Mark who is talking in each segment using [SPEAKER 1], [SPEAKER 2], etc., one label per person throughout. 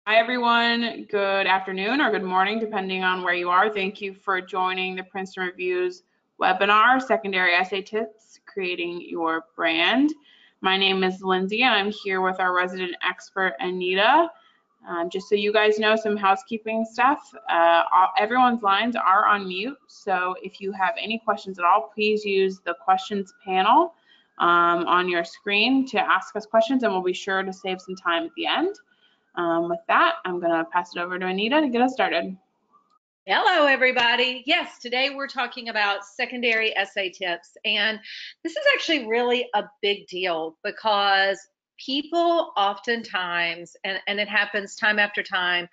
[SPEAKER 1] Hi, everyone. Good afternoon or good morning, depending on where you are. Thank you for joining the Princeton Review's webinar, Secondary Essay Tips, Creating Your Brand. My name is Lindsay, and I'm here with our resident expert, Anita. Just so you guys know, some housekeeping stuff. Everyone's lines are on mute, so if you have any questions at all, please use the questions panel on your screen to ask us questions, and we'll be sure to save some time at the end. With that, I'm going to pass it over to Anita to get us started.
[SPEAKER 2] Hello, everybody. Yes, today we're talking about secondary essay tips. And this is actually really a big deal because people oftentimes, and it happens time after time,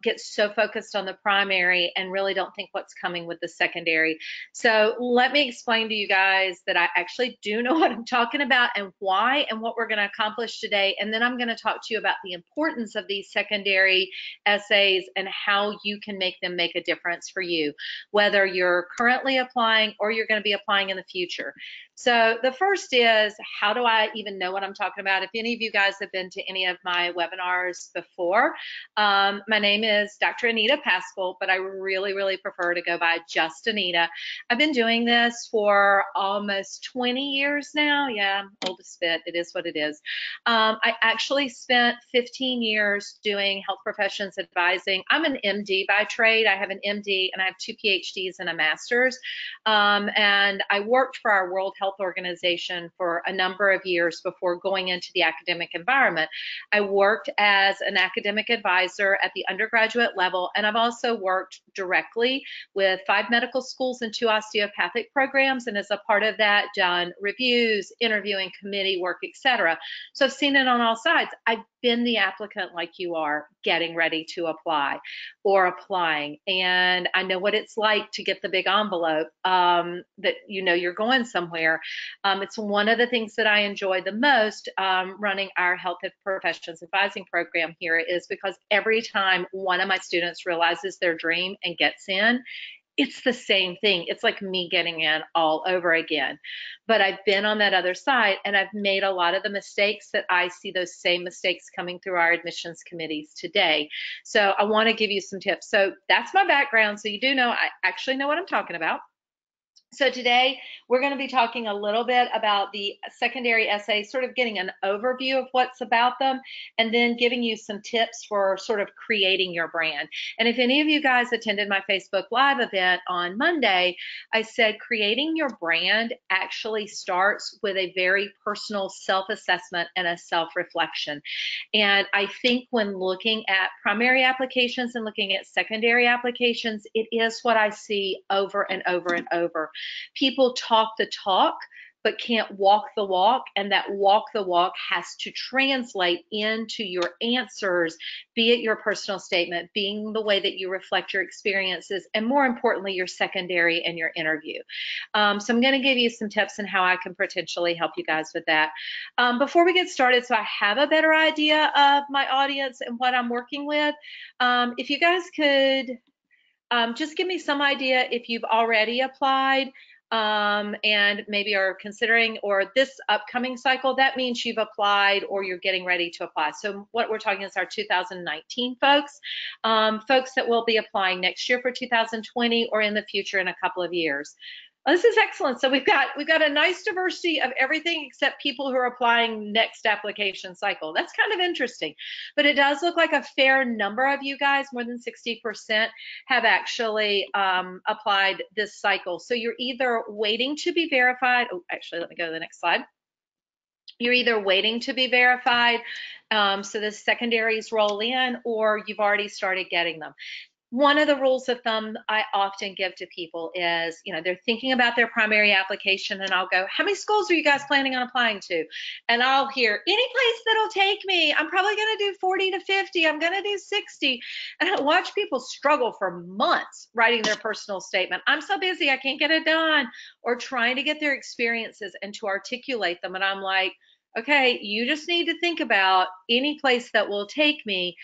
[SPEAKER 2] get so focused on the primary and really don't think what's coming with the secondary. So let me explain to you guys that I actually do know what I'm talking about and why and what we're going to accomplish today. And then I'm going to talk to you about the importance of these secondary essays and how you can make them make a difference for you, whether you're currently applying or you're going to be applying in the future. So the first is, how do I even know what I'm talking about? If any of you guys have been to any of my webinars before, my name is Dr. Anita Paschal, but I really prefer to go by just Anita. I've been doing this for almost 20 years now. Yeah, oldest bit, it is what it is. I actually spent 15 years doing health professions advising. I'm an MD by trade. I have an MD and I have 2 PhDs and a master's. And I worked for our World Health Organization for a number of years before going into the academic environment. I worked as an academic advisor at the undergraduate level, and I've also worked directly with 5 medical schools and 2 osteopathic programs, and as a part of that, done reviews, interviewing, committee work, etc. So I've seen it on all sides. I've been the applicant like you are, getting ready to apply or applying, and I know what it's like to get the big envelope that you know you're going somewhere. It's one of the things that I enjoy the most running our health professions advising program here, is because every time one of my students realizes their dream and gets in, it's the same thing. It's like me getting in all over again. But I've been on that other side, and I've made a lot of the mistakes that I see those same mistakes coming through our admissions committees today. So I want to give you some tips. So that's my background. So you do know I actually know what I'm talking about. So today we're going to be talking a little bit about the secondary essays, sort of getting an overview of what's about them, and then giving you some tips for sort of creating your brand. And if any of you guys attended my Facebook Live event on Monday, I said creating your brand actually starts with a very personal self-assessment and a self-reflection. And I think when looking at primary applications and looking at secondary applications, it is what I see over and over and over. People talk the talk, but can't walk the walk, and that walk the walk has to translate into your answers, be it your personal statement, being the way that you reflect your experiences, and more importantly, your secondary and your interview. So I'm going to give you some tips on how I can potentially help you guys with that. Before we get started, so I have a better idea of my audience and what I'm working with, if you guys could just give me some idea if you've already applied and maybe are considering, or this upcoming cycle, that means you've applied or you're getting ready to apply. So what we're talking is our 2019 folks, folks that will be applying next year for 2020 or in the future in a couple of years. This is excellent. So we've got a nice diversity of everything except people who are applying next application cycle. That's kind of interesting, but it does look like a fair number of you guys, more than 60%, have actually applied this cycle. So you're either waiting to be verified. Oh, actually, let me go to the next slide. You're either waiting to be verified, so the secondaries roll in, or you've already started getting them. One of the rules of thumb I often give to people is, you know, they're thinking about their primary application, and I'll go, how many schools are you guys planning on applying to? And I'll hear, any place that'll take me. I'm probably going to do 40 to 50. I'm going to do 60. And I watch people struggle for months writing their personal statement. I'm so busy, I can't get it done, or trying to get their experiences and to articulate them. And I'm like, okay, you just need to think about any place that will take me.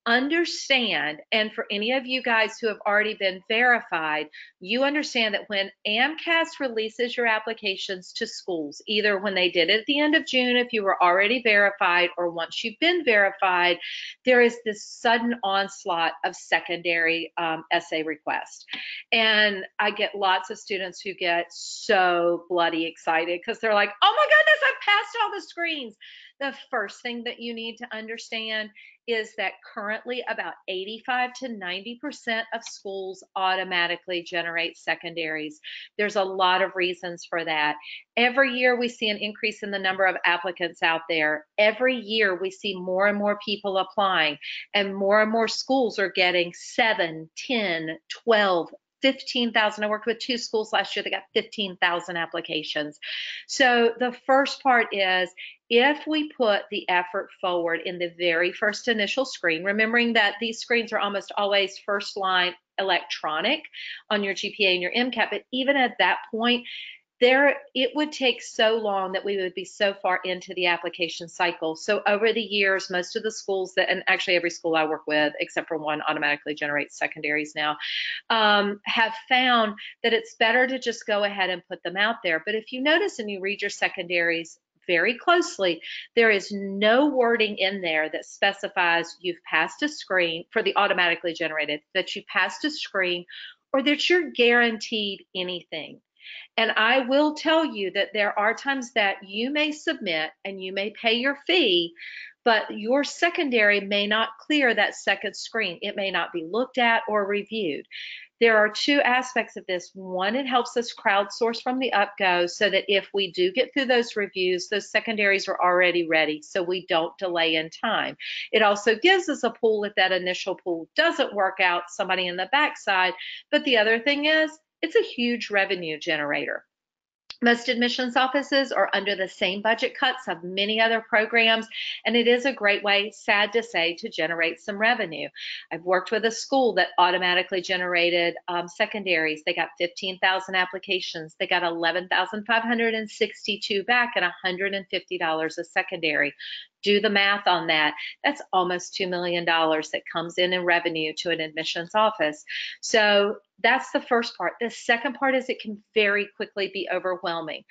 [SPEAKER 2] understand, and for any of you guys who have already been verified, you understand that when AMCAS releases your applications to schools, either when they did it at the end of June if you were already verified, or once you've been verified, there is this sudden onslaught of secondary essay requests. And I get lots of students who get so bloody excited because they're like, oh my goodness, I've passed all the screens. The first thing that you need to understand is that currently about 85 to 90% of schools automatically generate secondaries. There's a lot of reasons for that. Every year we see an increase in the number of applicants out there. Every year we see more and more people applying, and more schools are getting 7, 10, 12, 15,000. I worked with 2 schools last year that got 15,000 applications. So the first part is, if we put the effort forward in the very first initial screen, remembering that these screens are almost always first line electronic on your GPA and your MCAT, but even at that point, it would take so long that we would be so far into the application cycle. So over the years, most of the schools and actually every school I work with, except for one, automatically generates secondaries now, have found that it's better to just go ahead and put them out there. But if you notice and you read your secondaries very closely, there is no wording in there that specifies you've passed a screen for the automatically generated, that you passed a screen, or that you're guaranteed anything. And I will tell you that there are times that you may submit and you may pay your fee, but your secondary may not clear that second screen. It may not be looked at or reviewed. There are 2 aspects of this. One, it helps us crowdsource from the UpGo so that if we do get through those reviews, those secondaries are already ready so we don't delay in time. It also gives us a pool if that initial pool doesn't work out, somebody in the backside. But the other thing is, it's a huge revenue generator. Most admissions offices are under the same budget cuts of many other programs, and it is a great way, sad to say, to generate some revenue. I've worked with a school that automatically generated secondaries. They got 15,000 applications. They got 11,562 back and $150 a secondary. Do the math on that. That's almost $2 million that comes in revenue to an admissions office. So that's the first part. The second part is it can very quickly be overwhelming.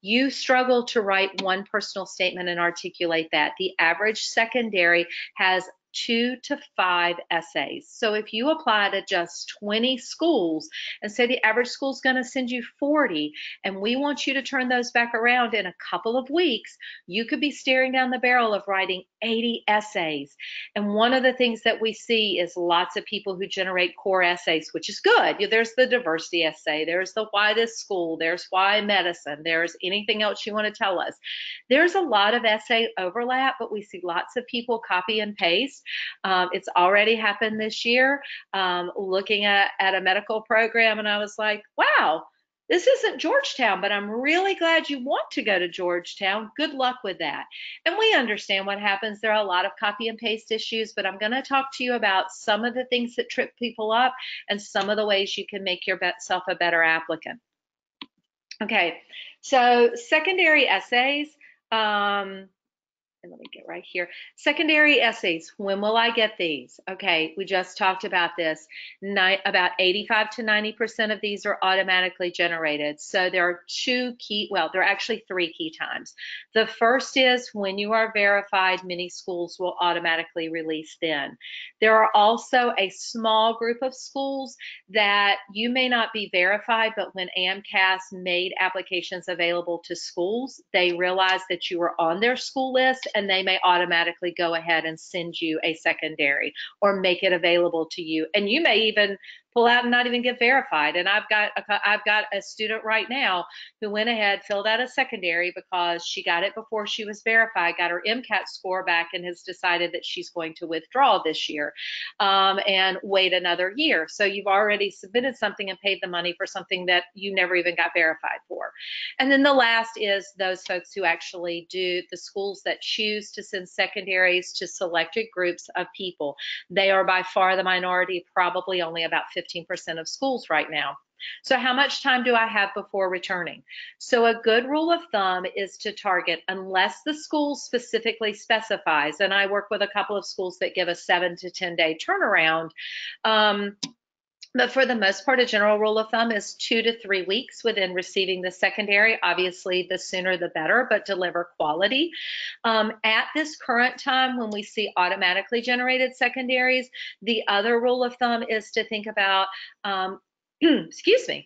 [SPEAKER 2] You struggle to write one personal statement and articulate that. The average secondary has 2 to 5 essays. So if you apply to just 20 schools and say the average school is going to send you 40, and we want you to turn those back around in a couple of weeks, you could be staring down the barrel of writing 80 essays. And one of the things that we see is lots of people who generate core essays, which is good. There's the diversity essay, there's the why this school, there's why medicine, there's anything else you want to tell us. There's a lot of essay overlap, but we see lots of people copy and paste. It's already happened this year, looking at a medical program, and I was like, wow, this isn't Georgetown, but I'm really glad you want to go to Georgetown. Good luck with that. And we understand what happens. There are a lot of copy and paste issues, but I'm going to talk to you about some of the things that trip people up and some of the ways you can make yourself a better applicant. Okay, so secondary essays. And let me get right here. Secondary essays, when will I get these? Okay, we just talked about this. About 85 to 90% of these are automatically generated. So there are 2 key, well, there are actually 3 key times. The first is when you are verified, many schools will automatically release then. There are also a small group of schools that you may not be verified, but when AMCAS made applications available to schools, they realized that you were on their school list, and they may automatically go ahead and send you a secondary or make it available to you. And you may even pull out and not even get verified. And I've got a student right now who went ahead, filled out a secondary because she got it before she was verified, got her MCAT score back, and has decided that she's going to withdraw this year and wait another year. So you've already submitted something and paid the money for something that you never even got verified for. And then the last is those folks who actually do, the schools that choose to send secondaries to selected groups of people. They are by far the minority, probably only about 15% of schools right now. So how much time do I have before returning? So a good rule of thumb is to target, unless the school specifically specifies, and I work with a couple of schools that give a 7 to 10 day turnaround. But for the most part, a general rule of thumb is 2 to 3 weeks within receiving the secondary. Obviously, the sooner the better, but deliver quality. At this current time, when we see automatically generated secondaries, the other rule of thumb is to think about excuse me,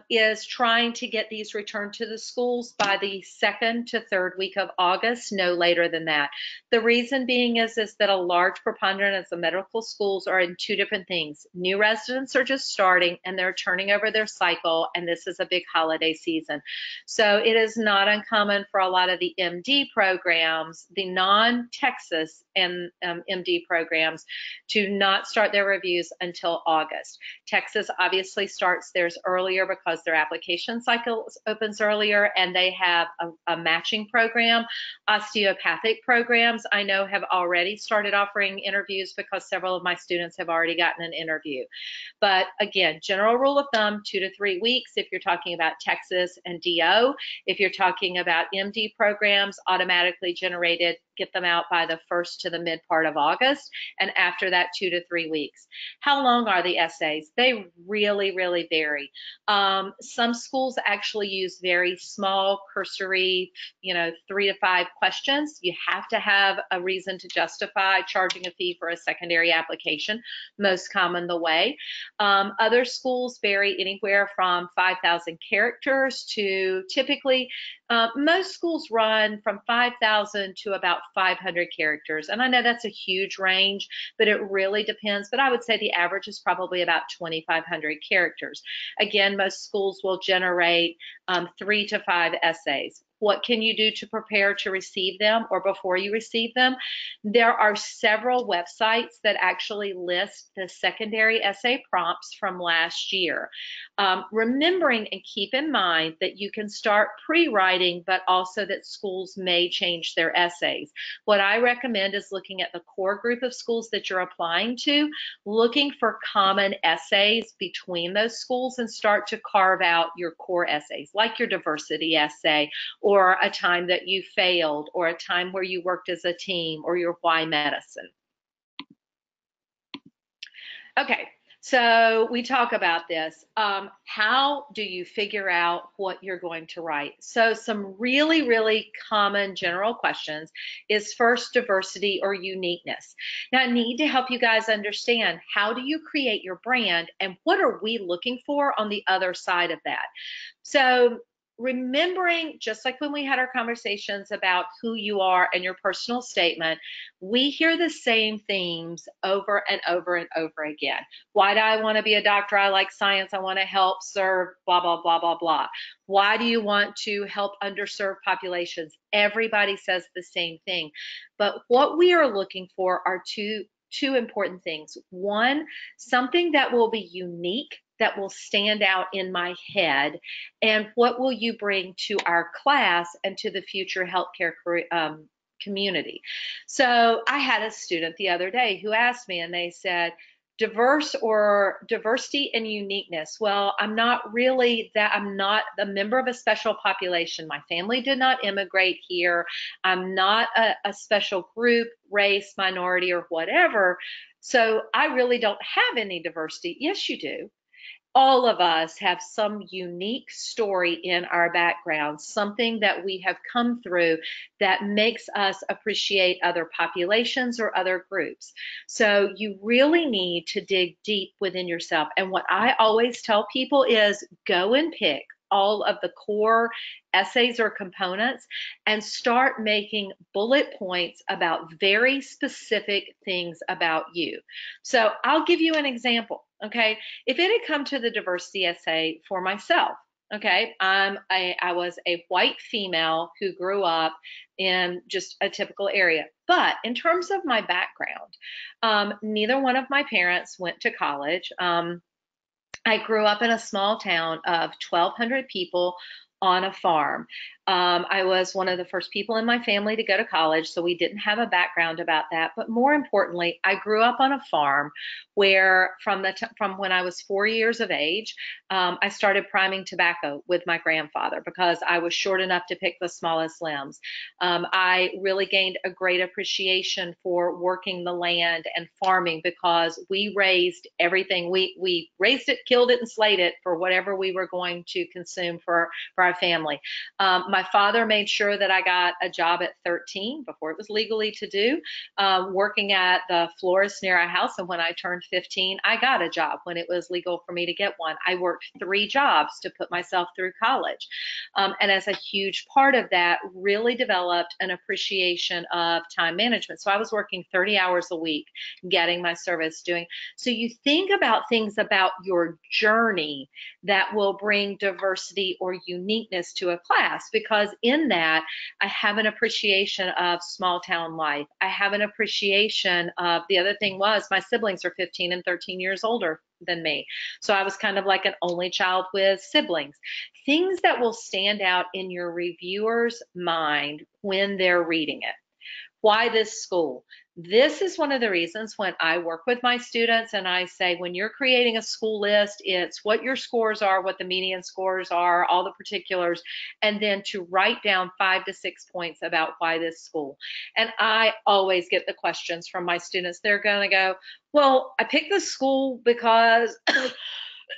[SPEAKER 2] is trying to get these returned to the schools by the 2nd to 3rd week of August, no later than that. The reason being is that a large preponderance of the medical schools are in two different things. New residents are just starting and they're turning over their cycle, and this is a big holiday season. So it is not uncommon for a lot of the MD programs, the non-Texas and MD programs, to not start their reviews until August. Texas obviously starts theirs earlier because their application cycle opens earlier, and they have a matching program. Osteopathic programs, I know, have already started offering interviews because several of my students have already gotten an interview. But again, general rule of thumb, 2 to 3 weeks if you're talking about Texas and DO. If you're talking about MD programs, automatically generated, get them out by the 1st to the mid part of August, and after that, 2 to 3 weeks. How long are the essays? They really vary. Some schools actually use very small, cursory, 3 to 5 questions. You have to have a reason to justify charging a fee for a secondary application, most common the way. Other schools vary anywhere from 5,000 characters to typically, most schools run from 5,000 to about 500 characters. And I know that's a huge range, but it really depends. But I would say the average is probably about 2,500 characters. Again, most schools will generate 3 to 5 essays. What can you do to prepare to receive them or before you receive them? There are several websites that actually list the secondary essay prompts from last year. Remembering and keep in mind that you can start pre-writing, but also that schools may change their essays. What I recommend is looking at the core group of schools that you're applying to, looking for common essays between those schools, and start to carve out your core essays, like your diversity essay, or a time that you failed, or a time where you worked as a team, or your why medicine. Okay, so we talk about this. How do you figure out what you're going to write? So some really common general questions is first diversity or uniqueness. Now I need to help you guys understand, how do you create your brand and what are we looking for on the other side of that? So remembering, just like when we had our conversations about who you are and your personal statement, we hear the same themes over and over and over again. Why do I want to be a doctor? I like science. I want to help serve blah, blah, blah, blah, blah. Why do you want to help underserved populations? Everybody says the same thing. But what we are looking for are two important things. One, something that will be unique, that will stand out in my head, and what will you bring to our class and to the future healthcare community. So I had a student the other day who asked me, and they said, diversity and uniqueness. Well, I'm not a member of a special population. My family did not immigrate here. I'm not a special group, race, minority, or whatever. So I really don't have any diversity. Yes, you do. All of us have some unique story in our background, something that we have come through that makes us appreciate other populations or other groups. So you really need to dig deep within yourself. And what I always tell people is, go and pick all of the core essays or components and start making bullet points about very specific things about you. So I'll give you an example. Okay, if it had come to the diversity essay for myself, okay, I was a white female who grew up in just a typical area. But in terms of my background, neither one of my parents went to college. I grew up in a small town of 1,200 people on a farm. I was one of the first people in my family to go to college, so we didn't have a background about that. But more importantly, I grew up on a farm where from when I was 4 years of age, I started priming tobacco with my grandfather because I was short enough to pick the smallest limbs. I really gained a great appreciation for working the land and farming because we raised everything. We raised it, killed it, and slayed it for whatever we were going to consume for our family. My father made sure that I got a job at 13 before it was legally to do, working at the florist near our house. And when I turned 15, I got a job when it was legal for me to get one. I worked 3 jobs to put myself through college. And as a huge part of that, really developed an appreciation of time management. So I was working 30 hours a week, getting my service doing. So you think about things about your journey that will bring diversity or uniqueness to a class, because in that I have an appreciation of small town life. I have an appreciation of, the other thing was, my siblings are 15 and 13 years older than me. So I was kind of like an only child with siblings. Things that will stand out in your reviewer's mind when they're reading it. Why this school? This is one of the reasons when I work with my students and I say, when you're creating a school list, it's what your scores are, what the median scores are, all the particulars, and then to write down 5 to 6 points about why this school. And I always get the questions from my students. They're going to go, well, I picked this school because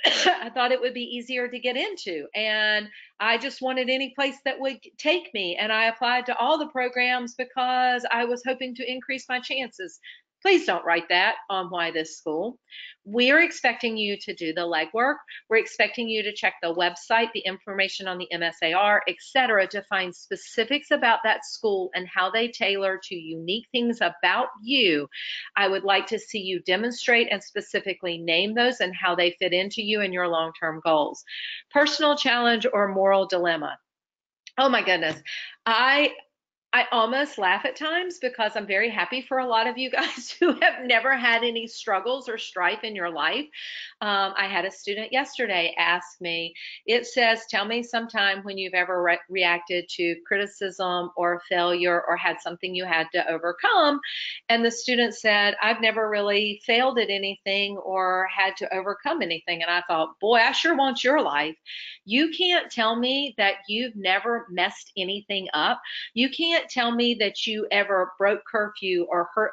[SPEAKER 2] I thought it would be easier to get into, and I just wanted any place that would take me. And I applied to all the programs because I was hoping to increase my chances. Please don't write that on why this school. We're expecting you to do the legwork. We're expecting you to check the website, the information on the MSAR, etc., to find specifics about that school and how they tailor to unique things about you. I would like to see you demonstrate and specifically name those and how they fit into you and your long-term goals. Personal challenge or moral dilemma. Oh my goodness. I almost laugh at times because I'm very happy for a lot of you guys who have never had any struggles or strife in your life. I had a student yesterday ask me, it says, tell me sometime when you've ever reacted to criticism or failure or had something you had to overcome. And the student said, I've never really failed at anything or had to overcome anything. And I thought, boy, I sure want your life. You can't tell me that you've never messed anything up. You can't tell me that you ever broke curfew or hurt,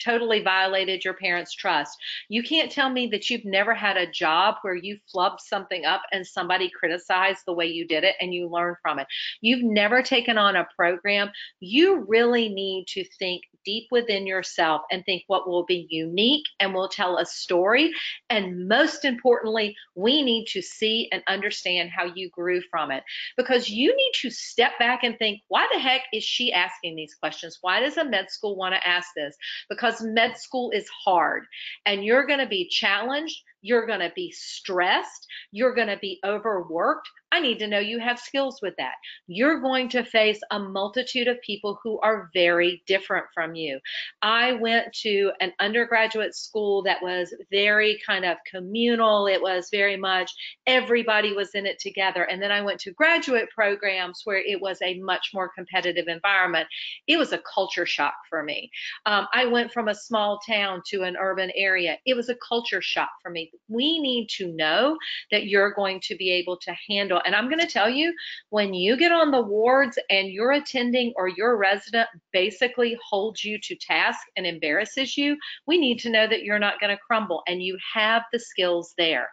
[SPEAKER 2] totally violated your parents' trust. You can't tell me that you've never had a job where you flubbed something up and somebody criticized the way you did it and you learned from it. You've never taken on a program. You really need to think deep within yourself and think what will be unique and will tell a story. And most importantly, we need to see and understand how you grew from it, because you need to step back and think, why the heck is she asking these questions? Why does a med school want to ask this? Because med school is hard and you're going to be challenged. You're going to be stressed. You're going to be overworked. I need to know you have skills with that. You're going to face a multitude of people who are very different from you. I went to an undergraduate school that was very kind of communal. It was very much everybody was in it together. And then I went to graduate programs where it was a much more competitive environment. It was a culture shock for me. I went from a small town to an urban area. It was a culture shock for me. We need to know that you're going to be able to handle. And I'm going to tell you, when you get on the wards and your attending or your resident basically holds you to task and embarrasses you, we need to know that you're not going to crumble and you have the skills there.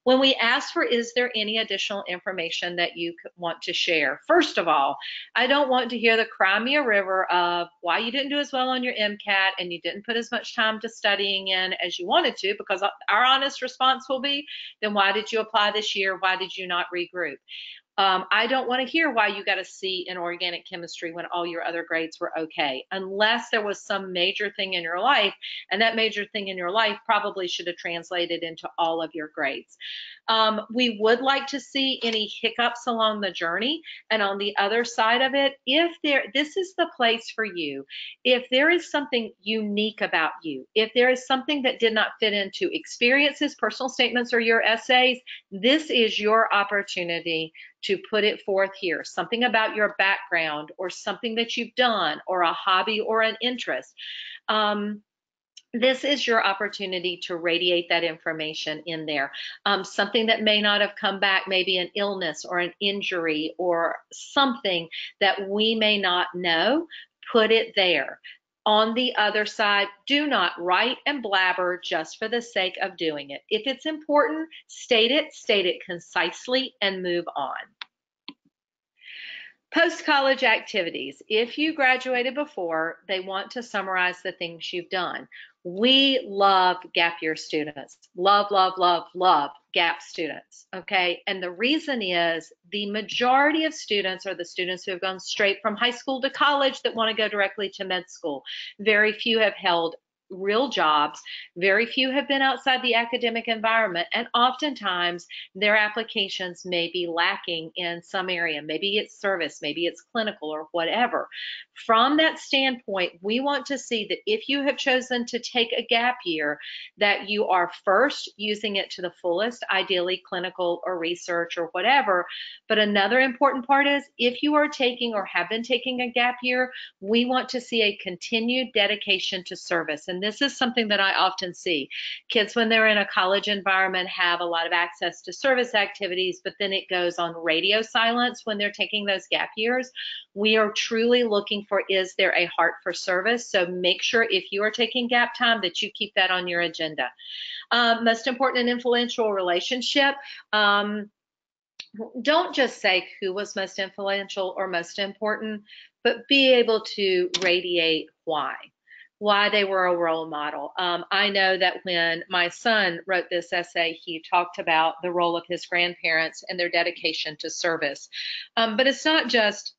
[SPEAKER 2] When we ask for, is there any additional information that you want to share? First of all, I don't want to hear the cry me a river of why you didn't do as well on your MCAT and you didn't put as much time to studying in as you wanted to, because our honest response will be, then why did you apply this year? Why did you not regroup? I don't want to hear why you got a C in organic chemistry when all your other grades were okay, unless there was some major thing in your life, and that major thing in your life probably should have translated into all of your grades. We would like to see any hiccups along the journey, and on the other side of it, this is the place for you. If there is something unique about you, if there is something that did not fit into experiences, personal statements, or your essays, this is your opportunity to put it forth here, something about your background or something that you've done or a hobby or an interest. This is your opportunity to radiate that information in there. Something that may not have come back, maybe an illness or an injury or something that we may not know, put it there. On the other side, do not write and blabber just for the sake of doing it. If it's important, state it concisely, and move on. Post-college activities. If you graduated before, they want to summarize the things you've done. We love gap year students. Love, love, love, love gap students, okay? And the reason is the majority of students are the students who have gone straight from high school to college that want to go directly to med school. Very few have held real jobs. Very few have been outside the academic environment, and oftentimes their applications may be lacking in some area. Maybe it's service, maybe it's clinical or whatever. From that standpoint, we want to see that if you have chosen to take a gap year, that you are first using it to the fullest, ideally clinical or research or whatever. But another important part is if you are taking or have been taking a gap year, we want to see a continued dedication to service. And this is something that I often see. Kids, when they're in a college environment, have a lot of access to service activities, but then it goes on radio silence when they're taking those gap years. We are truly looking for, is there a heart for service? So make sure if you are taking gap time that you keep that on your agenda. Most important and influential relationship. Don't just say who was most influential or most important, but be able to radiate why they were a role model. I know that when my son wrote this essay, he talked about the role of his grandparents and their dedication to service. But it's not just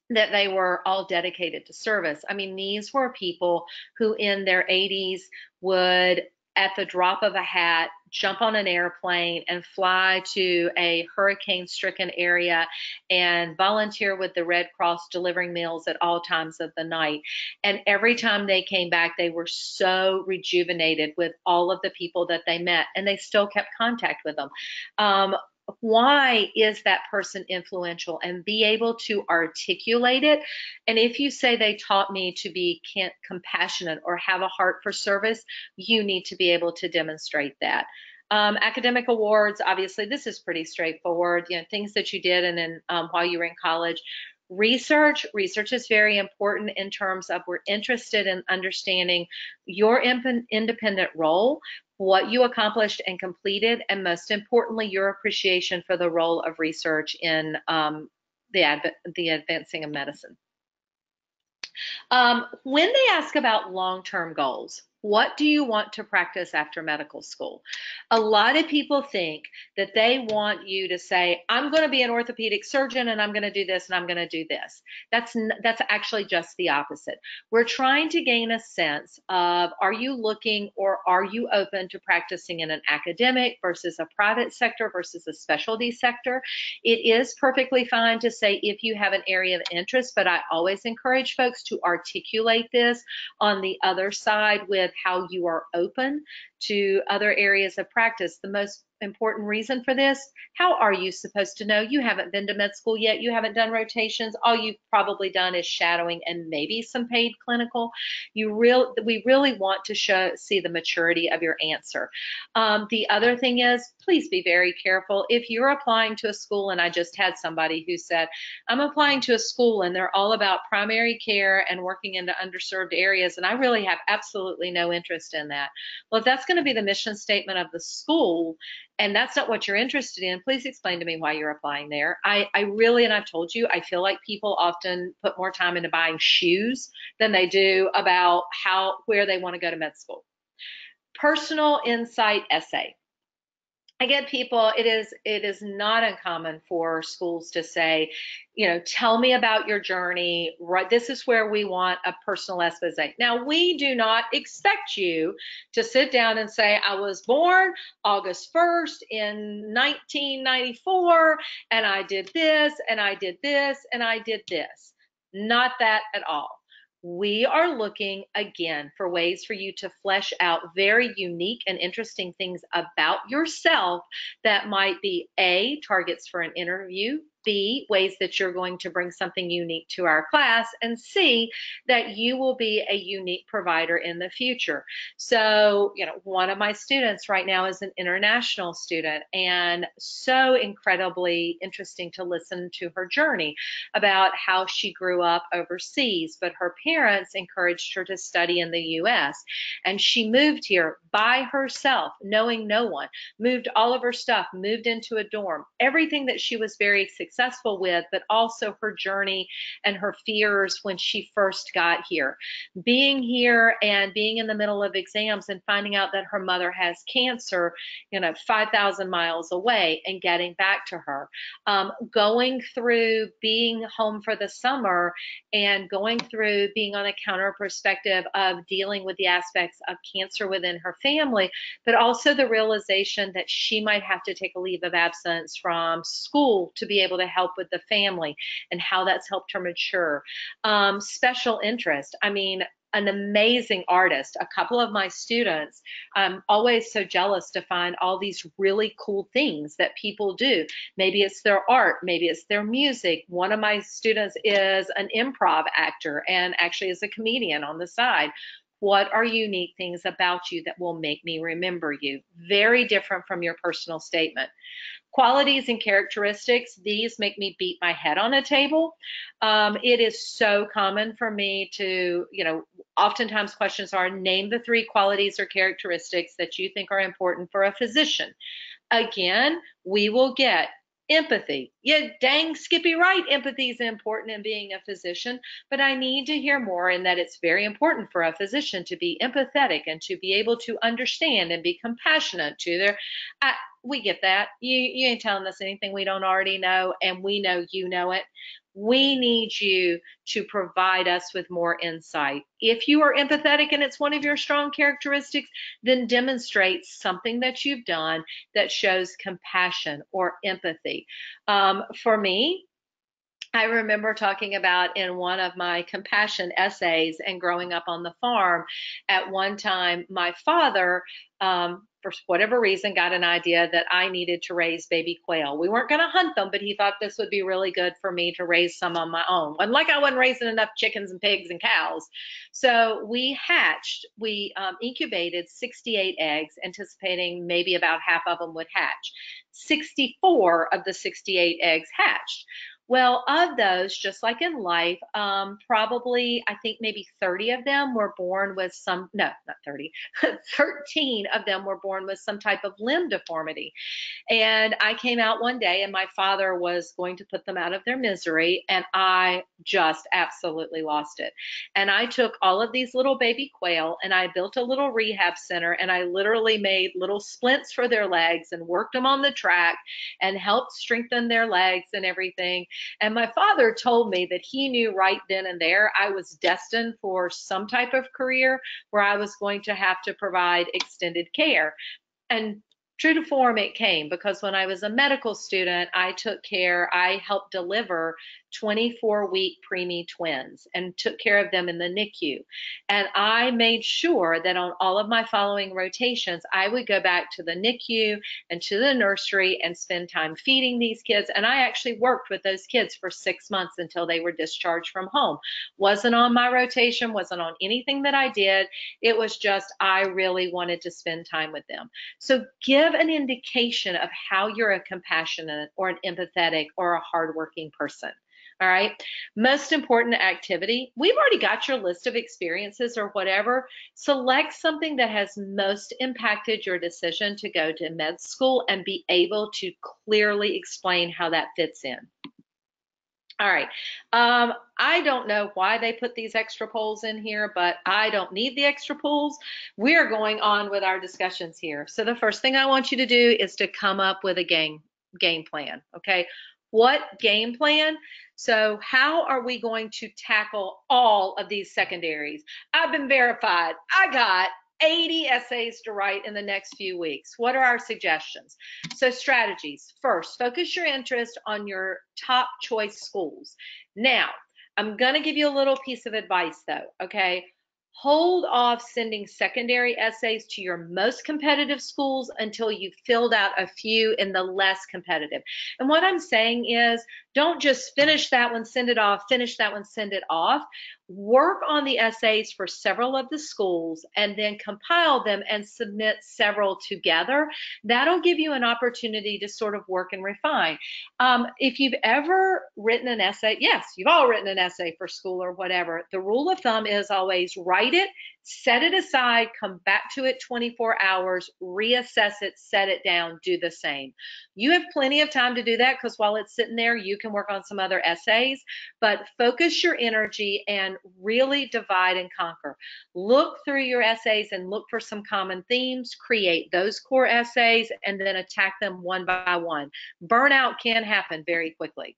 [SPEAKER 2] that they were all dedicated to service. I mean, these were people who in their 80s would, at the drop of a hat, jump on an airplane and fly to a hurricane-stricken area and volunteer with the Red Cross, delivering meals at all times of the night. And every time they came back, they were so rejuvenated with all of the people that they met, and they still kept contact with them. Why is that person influential, and be able to articulate it. And if you say they taught me to be compassionate or have a heart for service, you need to be able to demonstrate that. Academic awards, obviously this is pretty straightforward, you know, things that you did and then while you were in college. Research is very important in terms of we're interested in understanding your independent role, what you accomplished and completed, and most importantly, your appreciation for the role of research in the advancing of medicine. When they ask about long-term goals, what do you want to practice after medical school? A lot of people think that they want you to say, I'm going to be an orthopedic surgeon and I'm going to do this and I'm going to do this. That's actually just the opposite. We're trying to gain a sense of, are you looking or are you open to practicing in an academic versus a private sector versus a specialty sector? It is perfectly fine to say if you have an area of interest, but I always encourage folks to articulate this on the other side with how you are open to other areas of practice. The most important reason for this, how are you supposed to know? You haven't been to med school yet. You haven't done rotations. All you've probably done is shadowing and maybe some paid clinical. We really want to see the maturity of your answer. The other thing is, please be very careful. If you're applying to a school, and I just had somebody who said, I'm applying to a school and they're all about primary care and working into underserved areas, and I really have absolutely no interest in that. Well, if that's going to be the mission statement of the school, and that's not what you're interested in, please explain to me why you're applying there. I really, and I've told you, I feel like people often put more time into buying shoes than they do about where they want to go to med school. Personal insight essay. I get people, it is not uncommon for schools to say, you know, tell me about your journey, right? This is where we want a personal expose. Now, we do not expect you to sit down and say, I was born August 1st in 1994, and I did this, and I did this, and I did this. Not that at all. we are looking again for ways for you to flesh out very unique and interesting things about yourself that might be A, targets for an interview, B, ways that you're going to bring something unique to our class, and C, that you will be a unique provider in the future. So, one of my students right now is an international student, and so incredibly interesting to listen to her journey about how she grew up overseas, but her parents encouraged her to study in the US. And she moved here by herself, knowing no one, moved all of her stuff, moved into a dorm, everything that she was very successful with, but also her journey and her fears when she first got here. Being here and being in the middle of exams and finding out that her mother has cancer, 5,000 miles away, and getting back to her. Going through being home for the summer and going through being on a counter perspective of dealing with the aspects of cancer within her family, but also the realization that she might have to take a leave of absence from school to be able to help with the family and how that's helped her mature. Special interest. I mean, an amazing artist. A couple of my students, I'm always so jealous to find all these really cool things that people do. Maybe it's their art, maybe it's their music. One of my students is an improv actor and actually is a comedian on the side. What are unique things about you that will make me remember you? Very different from your personal statement. Qualities and characteristics, these make me beat my head on a table. It is so common for me to, oftentimes questions are, name the 3 qualities or characteristics that you think are important for a physician. Again, we will get empathy. Yeah, dang Skippy right, empathy is important in being a physician, but I need to hear more in that it's very important for a physician to be empathetic and to be able to understand and be compassionate to their. We get that. You ain't telling us anything we don't already know, and we know you know it. We need you to provide us with more insight. If you are empathetic and it's one of your strong characteristics, then demonstrate something that you've done that shows compassion or empathy. For me, I remember talking about in one of my compassion essays and growing up on the farm, at one time, my father, for whatever reason, got an idea that I needed to raise baby quail. We weren't going to hunt them, but he thought this would be really good for me to raise some on my own. And like I wasn't raising enough chickens and pigs and cows. So we incubated 68 eggs, anticipating maybe about half of them would hatch. 64 of the 68 eggs hatched. Well, of those, just like in life, probably I think maybe 30 of them were born with no, not 30, 13 of them were born with some type of limb deformity. And I came out one day and my father was going to put them out of their misery, and I just absolutely lost it. And I took all of these little baby quail and I built a little rehab center, and I literally made little splints for their legs and worked them on the track and helped strengthen their legs and everything. And my father told me that he knew right then and there I was destined for some type of career where I was going to have to provide extended care. And true to form, it came, because when I was a medical student, I helped deliver 24-week preemie twins and took care of them in the NICU. And I made sure that on all of my following rotations, I would go back to the NICU and to the nursery and spend time feeding these kids. And I actually worked with those kids for 6 months until they were discharged from home. Wasn't on my rotation, wasn't on anything that I did. It was just, I really wanted to spend time with them. So give an indication of how you're a compassionate or an empathetic or a hardworking person. All right. Most important activity. We've already got your list of experiences or whatever. Select something that has most impacted your decision to go to med school and be able to clearly explain how that fits in. All right. I don't know why they put these extra polls in here, but I don't need the extra polls. We're going on with our discussions here. So the first thing I want you to do is to come up with a game plan. Okay. What game plan? So how are we going to tackle all of these secondaries? I've been verified. I got 80 essays to write in the next few weeks. What are our suggestions? So strategies. First, focus your interest on your top choice schools. Now, I'm going to give you a little piece of advice though, okay? Hold off sending secondary essays to your most competitive schools until you've filled out a few in the less competitive. And what I'm saying is, don't just finish that one, send it off, finish that one, send it off. Work on the essays for several of the schools and then compile them and submit several together. That'll give you an opportunity to sort of work and refine. If you've ever written an essay, yes, you've all written an essay for school or whatever. The rule of thumb is always write it, set it aside, come back to it 24 hours, reassess it, set it down, do the same. You have plenty of time to do that because while it's sitting there, you can work on some other essays, but focus your energy and really divide and conquer. Look through your essays and look for some common themes, create those core essays, and then attack them one by one. Burnout can happen very quickly.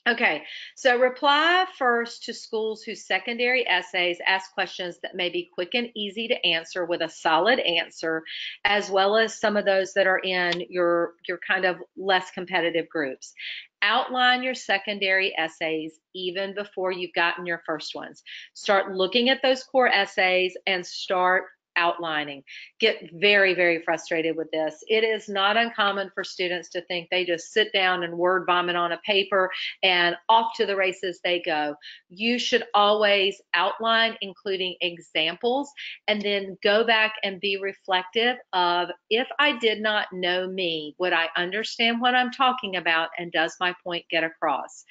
[SPEAKER 2] Okay, so reply first to schools whose secondary essays ask questions that may be quick and easy to answer with a solid answer, as well as some of those that are in your kind of less competitive groups. Outline your secondary essays even before you've gotten your first ones. Start looking at those core essays and start outlining. Get very, very frustrated with this. It is not uncommon for students to think they just sit down and word vomit on a paper and off to the races they go. You should always outline, including examples, and then go back and be reflective of, if I did not know me, would I understand what I'm talking about, and does my point get across?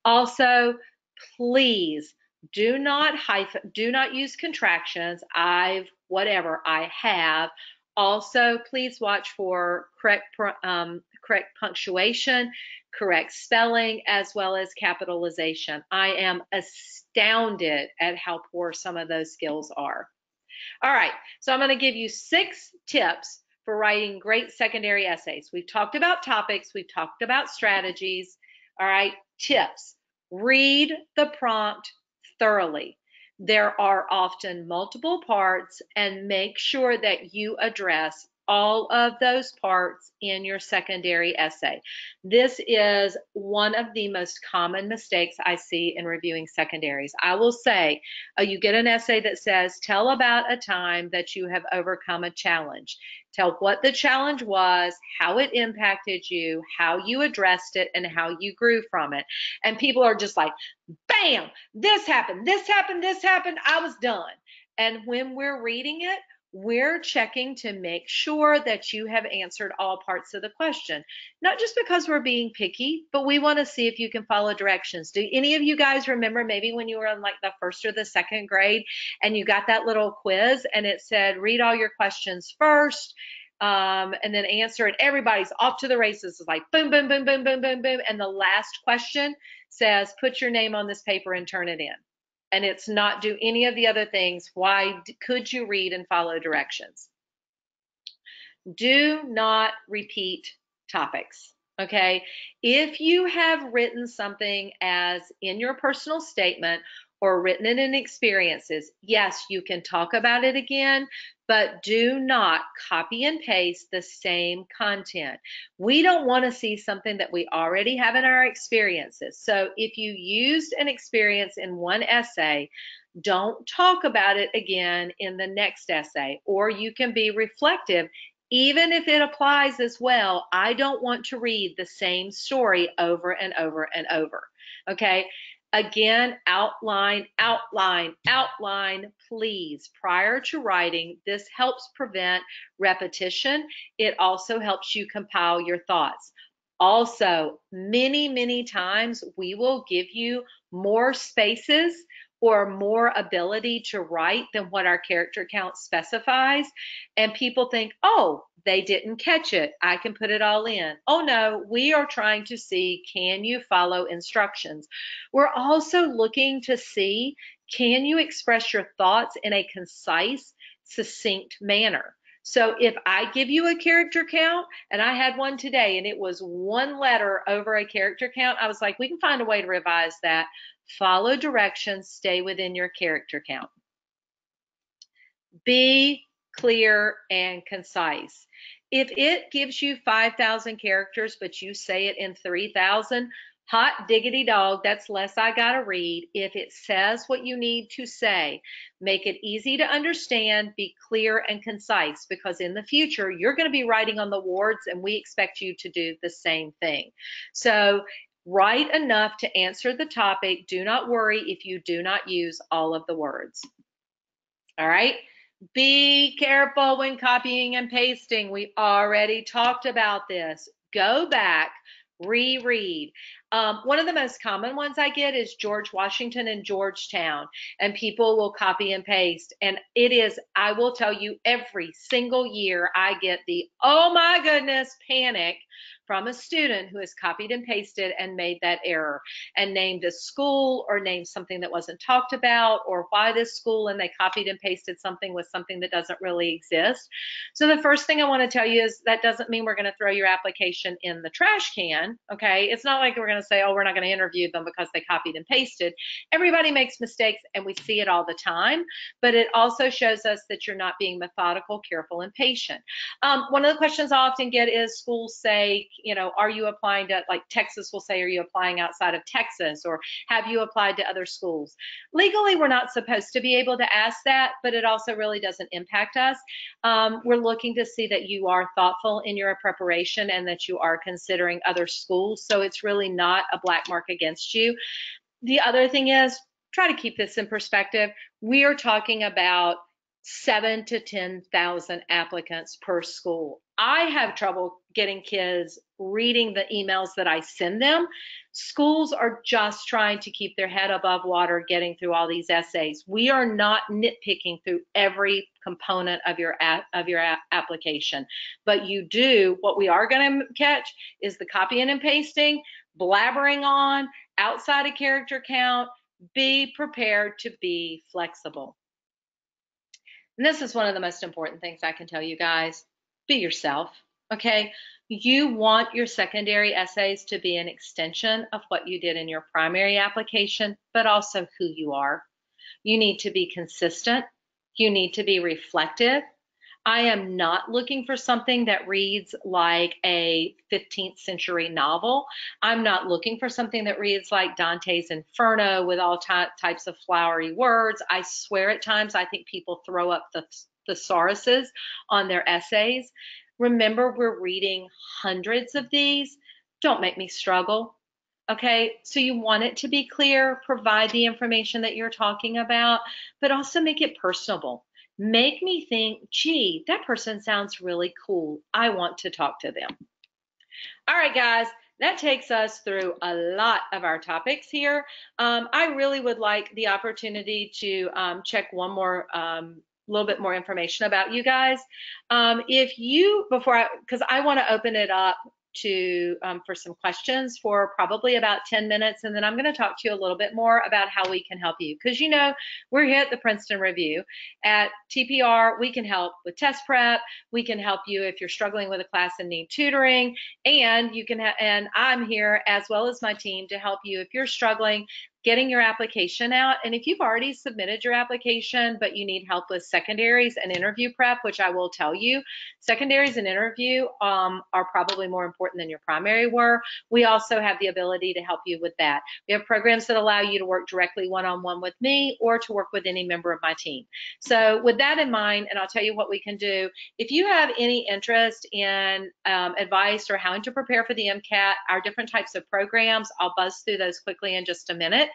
[SPEAKER 2] Also, please do not use contractions. I have. Also, please watch for correct punctuation, correct spelling, as well as capitalization. I am astounded at how poor some of those skills are. All right, so I'm going to give you 6 tips for writing great secondary essays. We've talked about topics, we've talked about strategies. All right, tips. Read the prompt thoroughly. There are often multiple parts, and make sure that you address all of those parts in your secondary essay. This is one of the most common mistakes I see in reviewing secondaries. I will say, you get an essay that says, tell about a time that you have overcome a challenge. Tell what the challenge was, how it impacted you, how you addressed it, and how you grew from it. And people are just like, bam, this happened, this happened, this happened, I was done. And when we're reading it, we're checking to make sure that you have answered all parts of the question. Not just because we're being picky, but we want to see if you can follow directions. Do any of you guys remember maybe when you were in like the first or the second grade and you got that little quiz and it said, read all your questions first, and then answer, and everybody's off to the races. It's like boom, boom, boom, boom, boom, boom, boom. And the last question says, put your name on this paper and turn it in. And it's not do any of the other things. Why could you read and follow directions? Do not repeat topics. Okay, if you have written something as in your personal statement or written it in experiences, yes, you can talk about it again, but do not copy and paste the same content. We don't want to see something that we already have in our experiences. So if you used an experience in one essay, don't talk about it again in the next essay, or you can be reflective. Even if it applies as well, I don't want to read the same story over and over and over. Okay. Again, outline, outline, outline, please, prior to writing. This helps prevent repetition. It also helps you compile your thoughts. Also, many, many times we will give you more spaces or more ability to write than what our character count specifies. And people think, oh, they didn't catch it, I can put it all in. Oh no, we are trying to see, can you follow instructions? We're also looking to see, can you express your thoughts in a concise, succinct manner? So if I give you a character count, and I had one today and it was 1 letter over a character count, I was like, we can find a way to revise that. Follow directions, stay within your character count. Be clear and concise. If it gives you 5,000 characters, but you say it in 3,000, Hot diggity dog, that's less I gotta read. If it says what you need to say, make it easy to understand, be clear and concise, because in the future, you're gonna be writing on the wards and we expect you to do the same thing. So write enough to answer the topic. Do not worry if you do not use all of the words. All right. Be careful when copying and pasting. We already talked about this. Go back, reread. One of the most common ones I get is George Washington and Georgetown, and people will copy and paste. And it is, I will tell you, every single year I get the, oh my goodness, panic from a student who has copied and pasted and made that error and named a school or named something that wasn't talked about, or why this school, and they copied and pasted something with something that doesn't really exist. So the first thing I want to tell you is that doesn't mean we're going to throw your application in the trash can. Okay, it's not like we're going to say, oh, we're not going to interview them because they copied and pasted. Everybody makes mistakes and we see it all the time, but it also shows us that you're not being methodical, careful, and patient. One of the questions I often get is schools say, are you applying to, like Texas will say, are you applying outside of Texas, or have you applied to other schools? Legally, we're not supposed to be able to ask that, but it also really doesn't impact us. We're looking to see that you are thoughtful in your preparation and that you are considering other schools. So it's really not a black mark against you. The other thing is, try to keep this in perspective. We are talking about 7,000 to 10,000 applicants per school. I have trouble getting kids reading the emails that I send them. Schools are just trying to keep their head above water, getting through all these essays. We are not nitpicking through every component of your application, but you do, what we are going to catch is the copying and pasting, blabbering on, outside of character count. Be prepared to be flexible. And this is one of the most important things I can tell you guys. Be yourself, okay? You want your secondary essays to be an extension of what you did in your primary application, but also who you are. You need to be consistent. You need to be reflective. I am not looking for something that reads like a 15th century novel. I'm not looking for something that reads like Dante's Inferno with all types of flowery words. I swear at times I think people throw up the thesauruses on their essays. Remember, we're reading hundreds of these. Don't make me struggle. Okay, so you want it to be clear, provide the information that you're talking about, but also make it personable. Make me think, gee, that person sounds really cool. I want to talk to them. All right, guys, that takes us through a lot of our topics here. I really would like the opportunity to check one more little bit more information about you guys. If you, because I want to open it up to for some questions for probably about 10 minutes, and then I'm going to talk to you a little bit more about how we can help you, because we're here at the Princeton Review. At TPR, we can help with test prep, we can help you if you're struggling with a class and need tutoring, and you can and I'm here as well as my team to help you if you're struggling getting your application out. And if you've already submitted your application, but you need help with secondaries and interview prep, which I will tell you, secondaries and interview are probably more important than your primary were. We also have the ability to help you with that. We have programs that allow you to work directly one-on-one with me or to work with any member of my team. So with that in mind, and I'll tell you what we can do, if you have any interest in advice or how to prepare for the MCAT, our different types of programs, I'll buzz through those quickly in just a minute.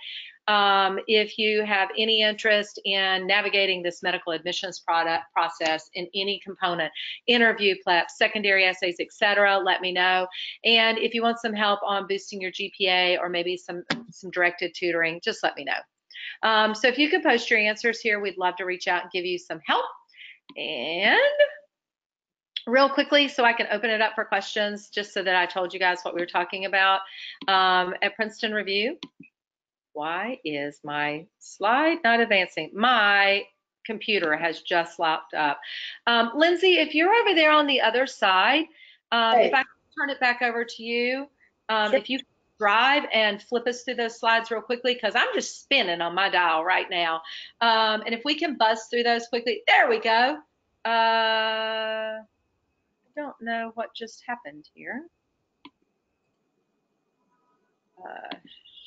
[SPEAKER 2] If you have any interest in navigating this medical admissions process in any component, interview prep, secondary essays, etc., let me know. And if you want some help on boosting your GPA or maybe some directed tutoring, just let me know. So if you could post your answers here, we'd love to reach out and give you some help. And real quickly, so I can open it up for questions, just so that I told you guys what we were talking about at Princeton Review. Why is my slide not advancing? My computer has just locked up. Lindsay, if you're over there on the other side, if I turn it back over to you, sure. If you drive and flip us through those slides real quickly, because I'm just spinning on my dial right now. And if we can buzz through those quickly, there we go. I don't know what just happened here.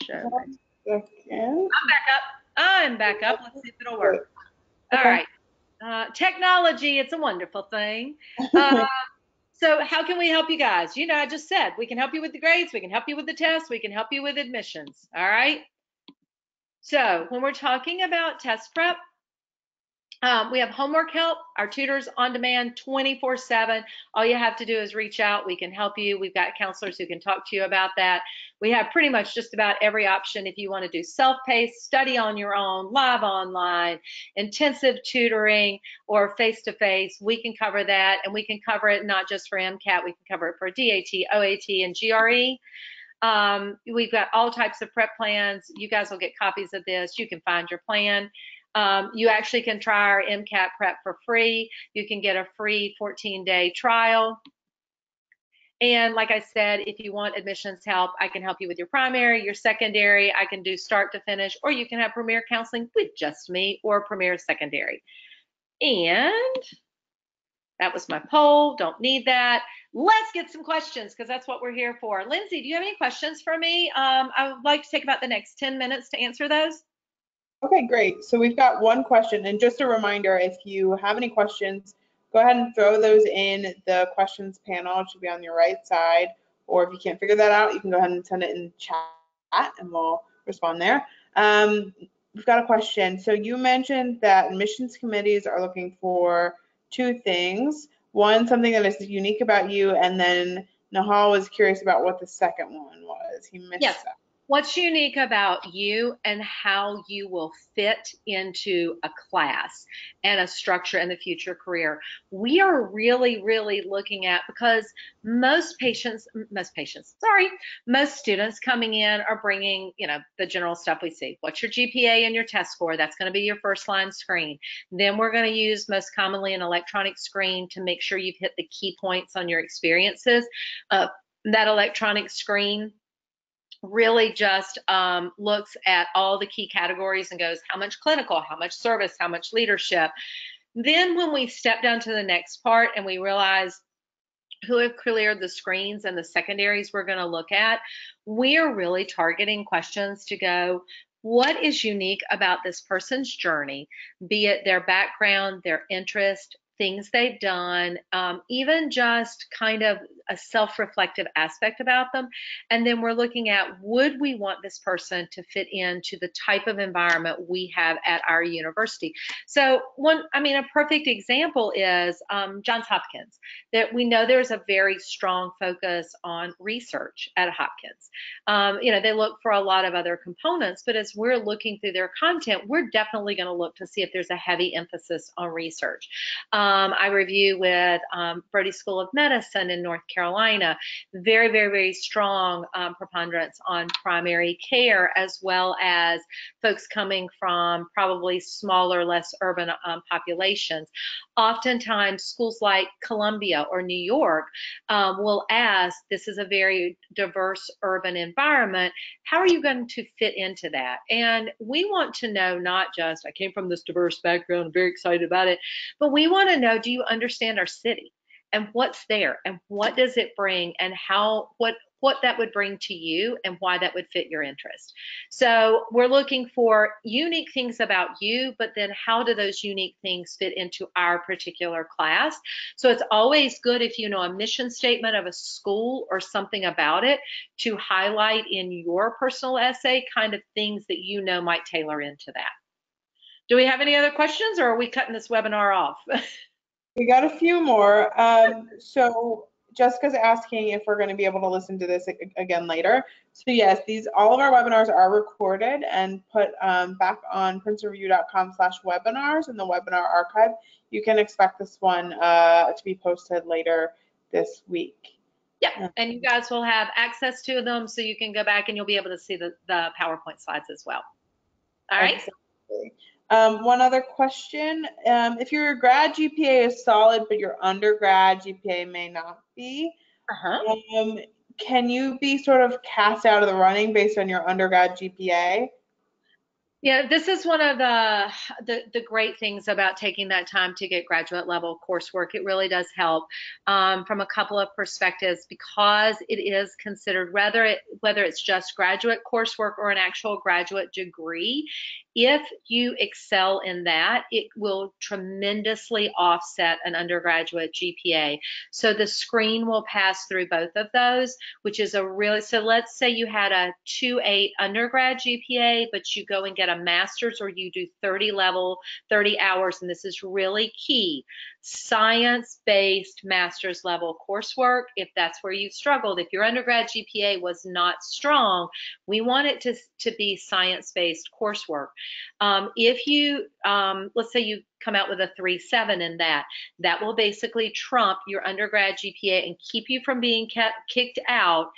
[SPEAKER 2] Show.
[SPEAKER 1] One second.
[SPEAKER 2] I'm back up. Let's see if it'll
[SPEAKER 1] Great.
[SPEAKER 2] work. All
[SPEAKER 1] Okay.
[SPEAKER 2] right. Technology, it's a wonderful thing. So how can we help you guys? You know, I just said we can help you with the grades, we can help you with the tests, we can help you with admissions. All right. So when we're talking about test prep, we have homework help, our tutors on demand 24/7. All you have to do is reach out. We can help you. We've got counselors who can talk to you about that. We have pretty much just about every option if you want to do self-paced, study on your own, live online, intensive tutoring, or face-to-face. We can cover that, and we can cover it not just for MCAT. We can cover it for DAT, OAT, and GRE. We've got all types of prep plans. You guys will get copies of this. You can find your plan. You actually can try our MCAT prep for free. You can get a free 14-day trial. And like I said, if you want admissions help, I can help you with your primary, your secondary. I can do start to finish, or you can have premier counseling with just me or premier secondary. And that was my poll. Don't need that. Let's get some questions because that's what we're here for. Lindsay, do you have any questions for me? I would like to take about the next 10 minutes to answer those.
[SPEAKER 1] Okay, great. So we've got one question, and just a reminder, if you have any questions, go ahead and throw those in the questions panel. It should be on your right side, or if you can't figure that out, you can go ahead and send it in chat, and we'll respond there. We've got a question. So you mentioned that admissions committees are looking for two things. One, something that is unique about you, and then Nahal was curious about what the second one was. He missed that.
[SPEAKER 2] What's unique about you and how you will fit into a class and a structure in the future career? We are really, really looking at, because most students coming in are bringing, the general stuff we see. What's your GPA and your test score? That's going to be your first line screen. Then we're going to use most commonly an electronic screen to make sure you've hit the key points on your experiences. That electronic screen really just looks at all the key categories and goes, how much clinical, how much service, how much leadership. Then when we step down to the next part and we realize who have cleared the screens and the secondaries we're going to look at, we are really targeting questions to go, what is unique about this person's journey, be it their background, their interest, things they've done, even just kind of a self-reflective aspect about them. And then we're looking at, would we want this person to fit into the type of environment we have at our university? So a perfect example is Johns Hopkins, that we know there's a very strong focus on research at Hopkins. They look for a lot of other components, but as we're looking through their content, we're definitely going to look to see if there's a heavy emphasis on research. I review with Brody School of Medicine in North Carolina, very, very, very strong preponderance on primary care, as well as folks coming from probably smaller, less urban populations. Oftentimes, schools like Columbia or New York will ask, this is a very diverse urban environment, how are you going to fit into that? And we want to know, not just, I came from this diverse background, I'm very excited about it, but we want to know, do you understand our city and what's there and what does it bring and what that would bring to you and why that would fit your interest. So we're looking for unique things about you, but then how do those unique things fit into our particular class? So it's always good if you know a mission statement of a school or something about it to highlight in your personal essay, kind of things that you know might tailor into that. Do we have any other questions, or are we cutting this webinar off?
[SPEAKER 1] We got a few more. So Jessica's asking if we're going to be able to listen to this again later. So yes, all of our webinars are recorded and put back on princetonreview.com/webinars in the webinar archive. You can expect this one to be posted later this week.
[SPEAKER 2] Yeah, and you guys will have access to them, so you can go back and you'll be able to see the PowerPoint slides as well. All right.
[SPEAKER 1] Exactly. One other question, if your grad GPA is solid, but your undergrad GPA may not be, can you be sort of cast out of the running based on your undergrad GPA?
[SPEAKER 2] Yeah, this is one of the great things about taking that time to get graduate level coursework. It really does help from a couple of perspectives because it is considered whether it's just graduate coursework or an actual graduate degree. If you excel in that, it will tremendously offset an undergraduate GPA. So the screen will pass through both of those, which is a really, so let's say you had a 2.8 undergrad GPA, but you go and get a master's or you do 30 hours, and this is really key, science-based master's level coursework. If that's where you struggled, if your undergrad GPA was not strong, we want it to be science-based coursework. If you, let's say you come out with a 3.7 in that, that will basically trump your undergrad GPA and keep you from being kicked out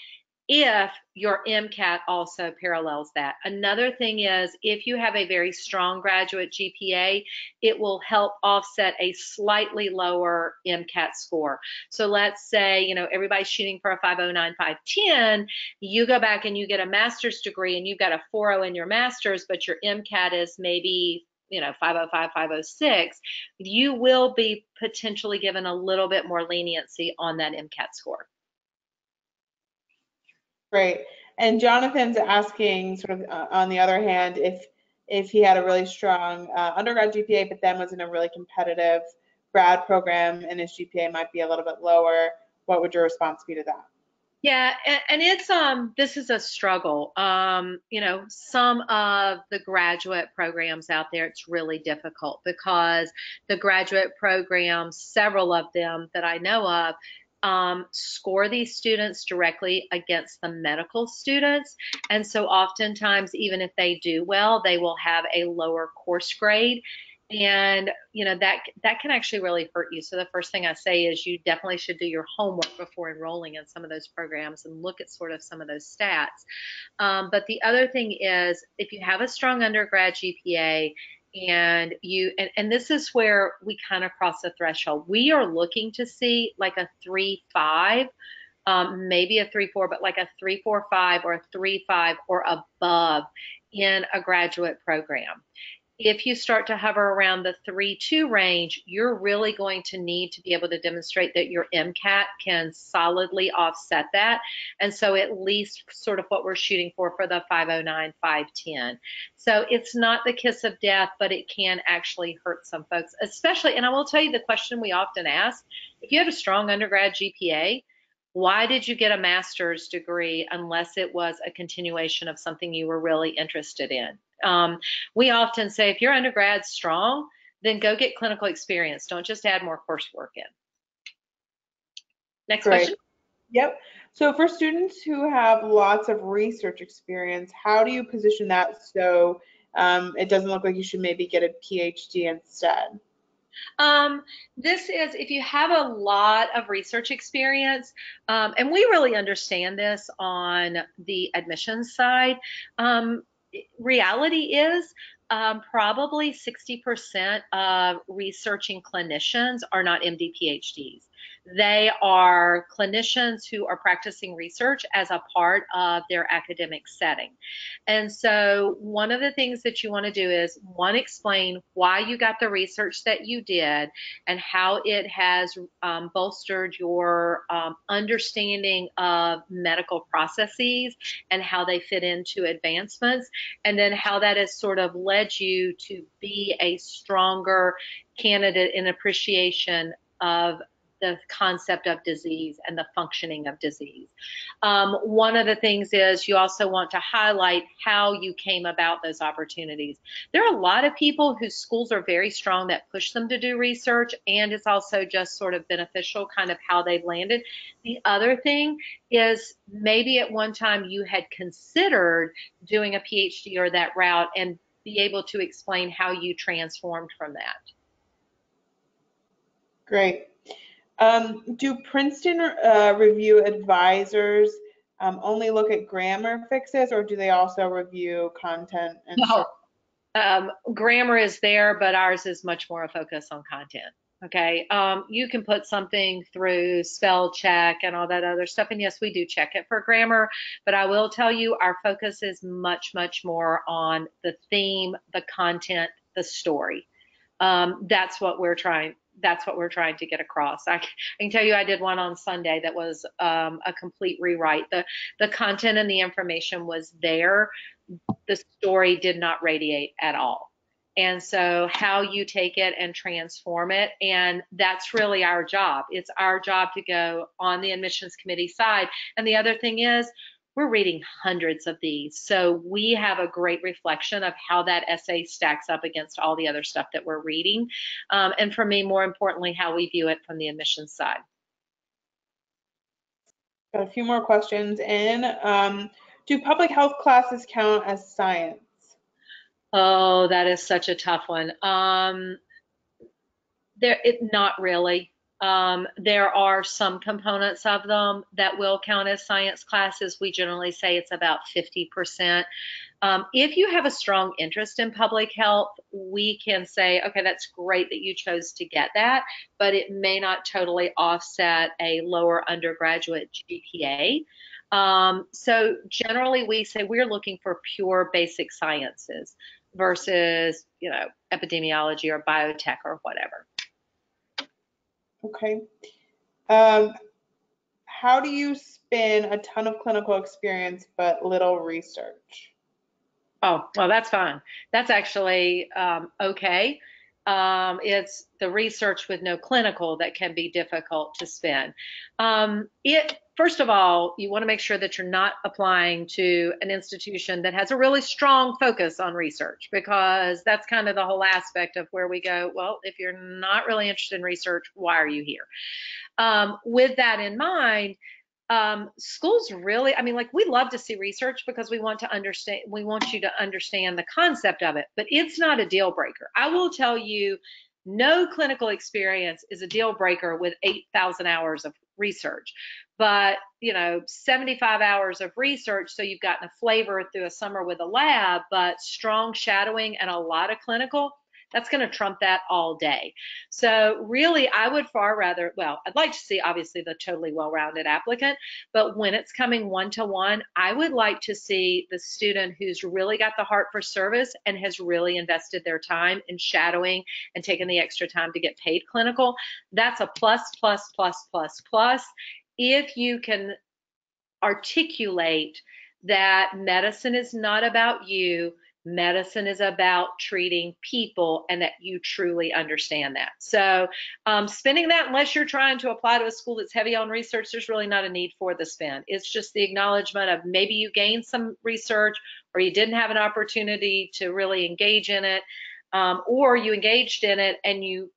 [SPEAKER 2] if your MCAT also parallels that. Another thing is if you have a very strong graduate GPA, it will help offset a slightly lower MCAT score. So let's say, everybody's shooting for a 509, 510, you go back and you get a master's degree and you've got a 4.0 in your master's, but your MCAT is maybe 505, 506, you will be potentially given a little bit more leniency on that MCAT score.
[SPEAKER 1] Great. And Jonathan's asking sort of on the other hand, if he had a really strong undergrad GPA, but then was in a really competitive grad program and his GPA might be a little bit lower, what would your response be to that?
[SPEAKER 2] Yeah, and it's this is a struggle. Some of the graduate programs out there, it's really difficult because the graduate programs, several of them that I know of, score these students directly against the medical students. And so oftentimes, even if they do well, they will have a lower course grade. And that can actually really hurt you. So the first thing I say is you definitely should do your homework before enrolling in some of those programs and look at sort of some of those stats. But the other thing is if you have a strong undergrad GPA and this is where we kind of cross the threshold. We are looking to see like a 3.5, maybe a 3.4, but like a 3.45 or a 3.5 or above in a graduate program. If you start to hover around the 3.2 range, you're really going to need to be able to demonstrate that your MCAT can solidly offset that. And so at least sort of what we're shooting for the 509, 510. So it's not the kiss of death, but it can actually hurt some folks, especially, and I will tell you the question we often ask, if you have a strong undergrad GPA, why did you get a master's degree unless it was a continuation of something you were really interested in? We often say if your undergrad's strong, then go get clinical experience. Don't just add more coursework in. Next
[SPEAKER 1] Great.
[SPEAKER 2] question.
[SPEAKER 1] Yep. So for students who have lots of research experience, how do you position that so it doesn't look like you should maybe get a PhD instead?
[SPEAKER 2] This is if you have a lot of research experience, and we really understand this on the admissions side. Reality is probably 60% of researching clinicians are not MD PhDs. They are clinicians who are practicing research as a part of their academic setting. And so one of the things that you want to do is, one, explain why you got the research that you did and how it has bolstered your understanding of medical processes and how they fit into advancements, and then how that has sort of led you to be a stronger candidate in appreciation of the concept of disease and the functioning of disease. One of the things is you also want to highlight how you came about those opportunities. There are a lot of people whose schools are very strong that push them to do research, and it's also just sort of beneficial kind of how they've landed. The other thing is maybe at one time you had considered doing a PhD or that route and be able to explain how you transformed from that.
[SPEAKER 1] Great. Do Princeton review advisors only look at grammar fixes, or do they also review content and
[SPEAKER 2] No. Grammar is there, but ours is much more a focus on content. Okay, you can put something through spell check and all that other stuff. And yes, we do check it for grammar, but I will tell you our focus is much, much more on the theme, the content, the story. That's what we're trying. That's what we're trying to get across. I can tell you, I did one on Sunday that was a complete rewrite. The content and the information was there. The story did not radiate at all. And so, how you take it and transform it, and that's really our job. It's our job to go on the admissions committee side. And the other thing is, we're reading hundreds of these. So, we have a great reflection of how that essay stacks up against all the other stuff that we're reading. And for me, more importantly, how we view it from the admissions side.
[SPEAKER 1] Got a few more questions in. Do public health classes count as science?
[SPEAKER 2] Oh, that is such a tough one. Not really. There are some components of them that will count as science classes. We generally say it's about 50%. If you have a strong interest in public health, we can say, okay, that's great that you chose to get that, but it may not totally offset a lower undergraduate GPA. So generally we say we're looking for pure basic sciences versus, epidemiology or biotech or whatever.
[SPEAKER 1] Okay. How do you spin a ton of clinical experience but little research?
[SPEAKER 2] Oh, well, that's fine. That's actually okay. It's the research with no clinical that can be difficult to spin. First of all, you want to make sure that you're not applying to an institution that has a really strong focus on research, because that's kind of the whole aspect of where we go, well, if you're not really interested in research, why are you here? With that in mind, schools really, like we love to see research because we want you to understand the concept of it, but it's not a deal breaker. I will tell you, no clinical experience is a deal breaker with 8,000 hours of research, but 75 hours of research, so you've gotten a flavor through a summer with a lab, but strong shadowing and a lot of clinical, that's going to trump that all day. So really, I would far rather, well, I'd like to see obviously the totally well-rounded applicant, but when it's coming one-to-one, I would like to see the student who's really got the heart for service and has really invested their time in shadowing and taking the extra time to get paid clinical. That's a plus, plus, plus, plus, plus. If you can articulate that medicine is not about you, medicine is about treating people, and that you truly understand that. So spending that, unless you're trying to apply to a school that's heavy on research, there's really not a need for the spend. It's just the acknowledgement of maybe you gained some research, or you didn't have an opportunity to really engage in it, or you engaged in it and you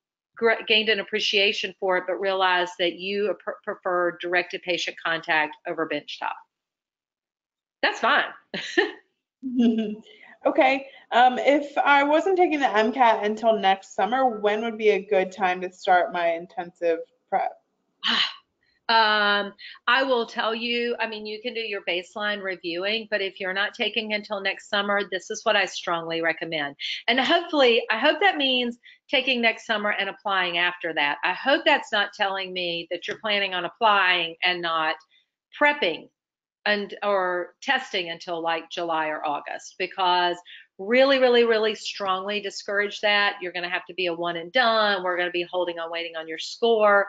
[SPEAKER 2] gained an appreciation for it, but realized that you prefer directed patient contact over benchtop. That's fine.
[SPEAKER 1] Okay. If I wasn't taking the MCAT until next summer, when would be a good time to start my intensive prep?
[SPEAKER 2] I will tell you, you can do your baseline reviewing, but if you're not taking until next summer, this is what I strongly recommend. And hopefully, I hope that means taking next summer and applying after that. I hope that's not telling me that you're planning on applying and not prepping or testing until like July or August, because really, really, really strongly discourage that. You're going to have to be a one and done. We're going to be waiting on your score.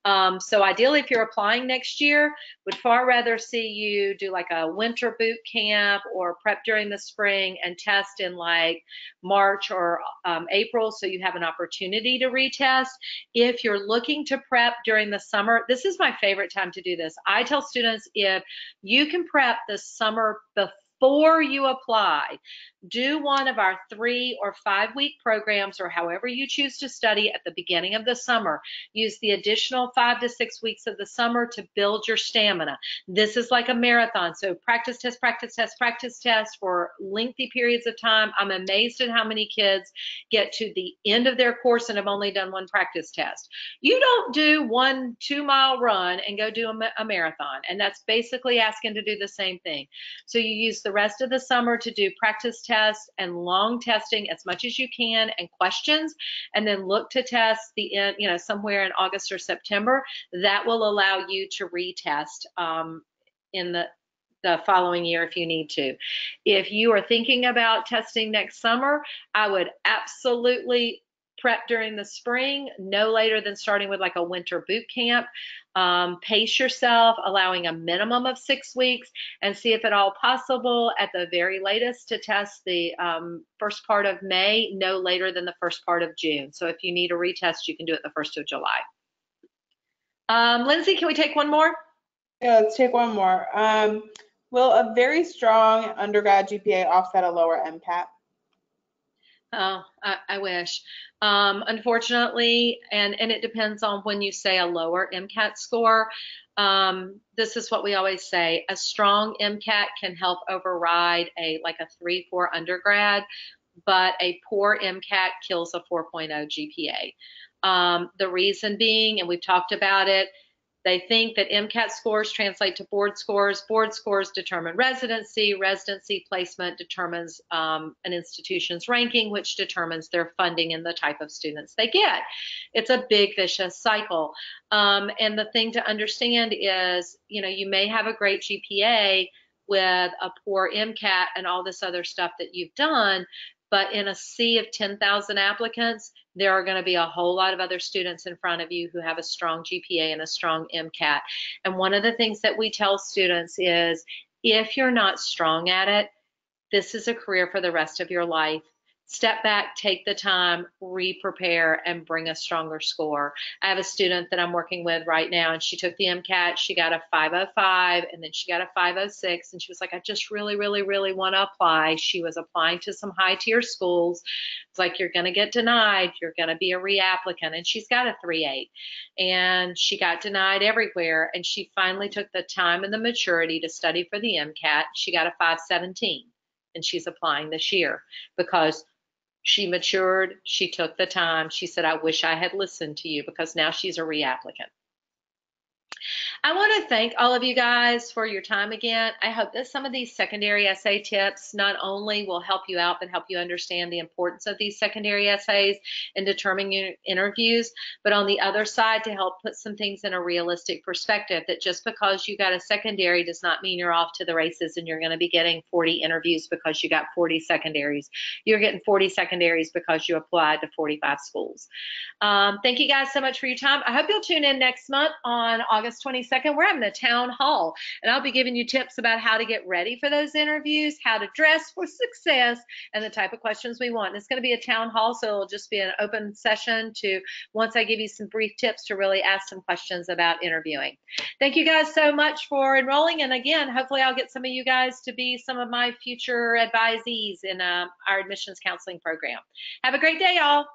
[SPEAKER 2] So ideally, if you're applying next year, would far rather see you do like a winter boot camp or prep during the spring and test in like March or April, so you have an opportunity to retest. If you're looking to prep during the summer, this is my favorite time to do this. I tell students, if you can prep the summer before you apply, do one of our 3 or 5 week programs, or however you choose to study at the beginning of the summer. Use the additional 5 to 6 weeks of the summer to build your stamina. This is like a marathon. So practice test, practice test, practice test for lengthy periods of time. I'm amazed at how many kids get to the end of their course and have only done one practice test. You don't do 1 2-mile run and go do a marathon. And that's basically asking to do the same thing. So you use the rest of the summer to do practice tests test and long testing as much as you can and questions, and then look to test the end, somewhere in August or September. That will allow you to retest in the following year if you need to. If you are thinking about testing next summer, I would absolutely prep during the spring, no later than starting with like a winter boot camp. Pace yourself, allowing a minimum of 6 weeks, and see if at all possible, at the very latest, to test the first part of May, no later than the first part of June. So if you need a retest, you can do it the 1st of July. Lindsay, can we take one more?
[SPEAKER 1] Yeah, let's take one more. Will a very strong undergrad GPA offset a lower MCAT?
[SPEAKER 2] Oh, I wish. Unfortunately, and it depends on when you say a lower MCAT score. This is what we always say: a strong MCAT can help override a 3.4 undergrad, but a poor MCAT kills a 4.0 GPA. The reason being, and we've talked about it, they think that MCAT scores translate to board scores. Board scores determine residency. Residency placement determines an institution's ranking, which determines their funding and the type of students they get. It's a big vicious cycle. And the thing to understand is, you may have a great GPA with a poor MCAT and all this other stuff that you've done, but in a sea of 10,000 applicants, there are going to be a whole lot of other students in front of you who have a strong GPA and a strong MCAT. And one of the things that we tell students is, if you're not strong at it, this is a career for the rest of your life. Step back, take the time, re-prepare, and bring a stronger score. I have a student that I'm working with right now, and she took the MCAT. She got a 505, and then she got a 506, and she was like, I just really, really, really want to apply. She was applying to some high-tier schools. It's like, you're going to get denied. You're going to be a reapplicant, and she's got a 3.8, and she got denied everywhere, and she finally took the time and the maturity to study for the MCAT. She got a 517, and she's applying this year because she matured, she took the time. She said, I wish I had listened to you, because now she's a reapplicant. I want to thank all of you guys for your time again. I hope that some of these secondary essay tips not only will help you out, but help you understand the importance of these secondary essays in determining your interviews, but on the other side, to help put some things in a realistic perspective, that just because you got a secondary does not mean you're off to the races and you're going to be getting 40 interviews because you got 40 secondaries. You're getting 40 secondaries because you applied to 45 schools. Thank you guys so much for your time. I hope you'll tune in next month on August 22nd. We're having a town hall, and I'll be giving you tips about how to get ready for those interviews, how to dress for success, and the type of questions we want. And it's going to be a town hall, so it'll just be an open session to, once I give you some brief tips, to really ask some questions about interviewing. Thank you guys so much for enrolling, and again, hopefully I'll get some of you guys to be some of my future advisees in our admissions counseling program. Have a great day, y'all.